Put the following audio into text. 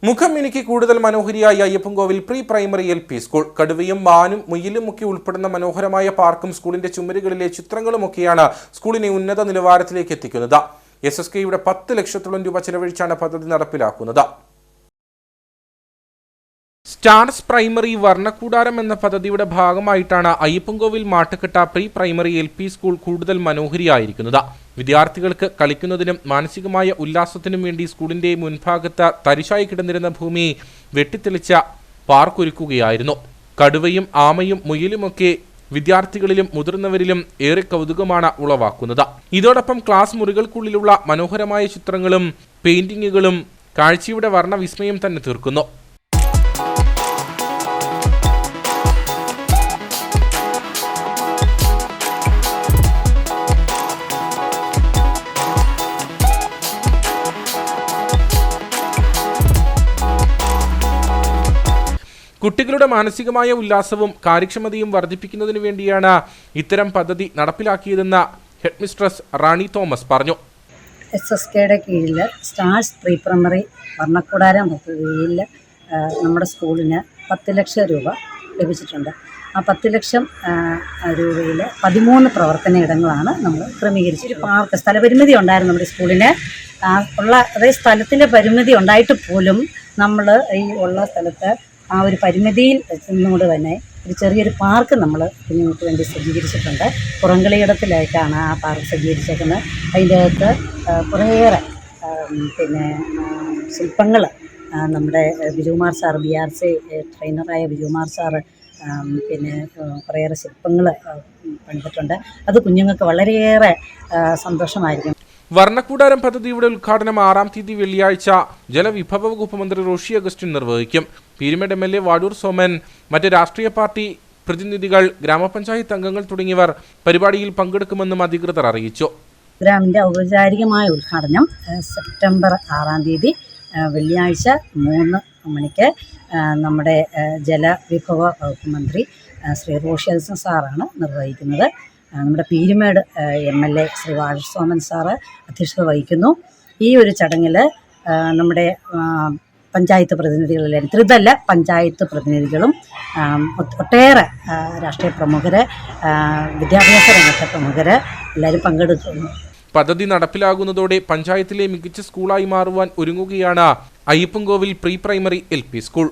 മുഖം മിനുക്കി കൂടുതൽ മനോഹരിയായി Ayyappankovil pre primary LP school. കടുവയും മാനും മുയിലുമൊക്കെ ഉൾപ്പെടുന്ന മനോഹരമായ പാർക്കും സ്കൂളിന്റെ ചുമരുകളിലെ ചിത്രങ്ങളുമൊക്കെയാണ് സ്കൂളിനെ ഉന്നത നിലവാരത്തിലേക്ക് എത്തിക്കുന്നത്. SSKയുടെ 10 ലക്ഷത്തോളം രൂപ ചെലവഴിച്ചാണ് പദ്ധതി നടപ്പിലാക്കുന്നത്. സ്റ്റാർസ് പ്രൈമറി വർണ്ണക്കൂടാരം എന്ന പദ്ധതിയുടെ ഭാഗമായിട്ടാണ് Ayyappankovil Mattukatta pre primary LP school കൂടുതൽ മനോഹരിയായിരിക്കുന്നത്. വിദ്യാർത്ഥികൾക്ക് കളിക്കുന്നതിനും മാനസികമായ ഉല്ലാസത്തിനും വേണ്ടി സ്കൂളിന്റെ മുൻഭാഗത്ത് തരിശായി കിടന്നിരുന്ന ഭൂമി വെട്ടിത്തെളിച്ച പാർക്കൊരുക്കുകയായിരുന്നു. കടുവയും ആമയും മുയലുമൊക്കെ വിദ്യാർത്ഥികളിലും മുതിർന്നവരിലും ഏറെ കൗതുകമാണ് ഉളവാക്കുന്നത്. ഇതോടൊപ്പം ക്ലാസ് മുറികൾക്കുള്ളിലുള്ള മനോഹരമായ ചിത്രങ്ങളും പെയിന്റിങ്ങുകളും കാഴ്ചയുടെ വർണ്ണവിസ്മയം തന്നെ തീർക്കുന്നു. കുട്ടികളുടെ മാനസികമായ ഉല്ലാസവും കാര്യക്ഷമതയും വർദ്ധിപ്പിക്കുന്നതിനു വേണ്ടിയാണ് ഇത്തരം പദ്ധതി നടപ്പിലാക്കിയതെന്ന് ഹെഡ്മിസ്ട്രസ് റാണി തോമസ് പറഞ്ഞു. SSKയുടെ കീഴിൽ സ്റ്റാർസ് പ്രീ പ്രൈമറി വർണ്ണക്കൂടാരം പദ്ധതിയിൽ നമ്മുടെ സ്കൂളിന് 10 ലക്ഷം രൂപ ലഭിച്ചിട്ടുണ്ട്. ആ 10 ലക്ഷം രൂപയിൽ 13 പ്രവർത്തന ഇടങ്ങളാണ് നമ്മൾ ക്രമീകരിച്ചത്. ഒരു പാർക്ക് സ്ഥലപരിമിതി ഉണ്ടായിരുന്നു നമ്മുടെ സ്കൂളിന്. അതായത് സ്ഥലത്തിൻ്റെ പരിമിതി ഉണ്ടായിട്ട് പോലും നമ്മൾ ഈ ഉള്ള സ്ഥലത്ത് ആ ഒരു പരിമിതിയിൽ നിന്നുകൊണ്ട് തന്നെ ഒരു ചെറിയൊരു പാർക്ക് നമ്മൾ കുഞ്ഞുങ്ങൾക്ക് വേണ്ടി സജ്ജീകരിച്ചിട്ടുണ്ട്. പുറംകളിയിടത്തിലായിട്ടാണ് ആ പാർക്ക് സജ്ജീകരിച്ചേക്കുന്നത്. അതിൻ്റെ അകത്ത് കുറേയേറെ ശില്പങ്ങൾ നമ്മുടെ ബിജുകുമാർ സാർ BRC ട്രെയിനറായ ബിജുകുമാർ സാറ് കുറേയേറെ ശില്പങ്ങൾ പണിതിട്ടുണ്ട്. അത് കുഞ്ഞുങ്ങൾക്ക് വളരെയേറെ സന്തോഷമായിരിക്കും. വർണ്ണക്കൂടാരം പദ്ധതിയുടെ ഉദ്ഘാടനം 6-ാം തീയതി വെള്ളിയാഴ്ച ജലവിഭവ വകുപ്പ് മന്ത്രി റോഷി അഗസ്റ്റിൻ നിർവഹിക്കും. പീരുമേട് MLA വാടൂർ സോമൻ, മറ്റ് രാഷ്ട്രീയ പാർട്ടി പ്രതിനിധികൾ, ഗ്രാമപഞ്ചായത്ത് അംഗങ്ങൾ തുടങ്ങിയവർ പരിപാടിയിൽ പങ്കെടുക്കുമെന്നും അധികൃതർ അറിയിച്ചു. പ്രോഗ്രാമിൻ്റെ ഔപചാരികമായ ഉദ്ഘാടനം സെപ്റ്റംബർ 6-ാം തീയതി വെള്ളിയാഴ്ച 3 മണിക്ക് നമ്മുടെ ജലവിഭവ വകുപ്പ് മന്ത്രി ശ്രീ റോഷി അഗസ്റ്റിൻ സാറാണ് നിർവഹിക്കുന്നത്. നമ്മുടെ പീരുമേട് MLA ശ്രീ വാടൂർ സോമൻ സാറ് അധ്യക്ഷത വഹിക്കുന്നു. ഈ ഒരു ചടങ്ങിൽ നമ്മുടെ പഞ്ചായത്ത് പ്രതിനിധികളെല്ലാവരും, ത്രിതല പഞ്ചായത്ത് പ്രതിനിധികളും ഒട്ടേറെ രാഷ്ട്രീയ പ്രമുഖർ, വിദ്യാഭ്യാസ രംഗത്തെ പ്രമുഖർ എല്ലാവരും പങ്കെടുക്കുന്നു. പദ്ധതി നടപ്പിലാകുന്നതോടെ പഞ്ചായത്തിലെ മികച്ച സ്കൂളായി മാറുവാൻ ഒരുങ്ങുകയാണ് Ayyappankovil pre primary LP school.